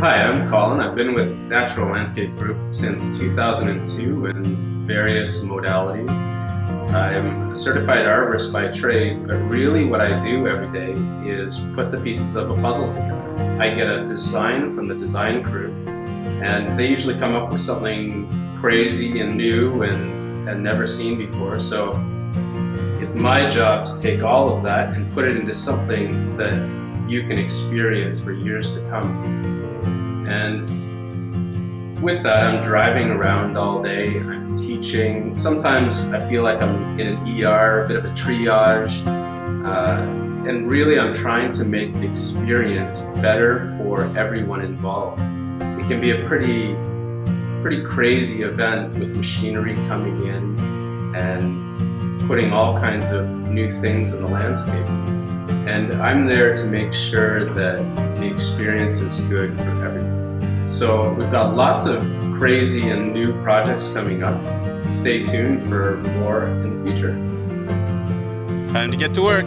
Hi, I'm Colin. I've been with Natural Landscape Group since 2002 in various modalities. I'm a certified arborist by trade, but really what I do every day is put the pieces of a puzzle together. I get a design from the design crew, and they usually come up with something crazy and new and never seen before. So it's my job to take all of that and put it into something that you can experience for years to come. And with that, I'm driving around all day, I'm teaching. Sometimes I feel like I'm in an ER, a bit of a triage, and really I'm trying to make the experience better for everyone involved. It can be a pretty crazy event with machinery coming in and putting all kinds of new things in the landscape. And I'm there to make sure that the experience is good for everyone. So we've got lots of crazy and new projects coming up. Stay tuned for more in the future. Time to get to work.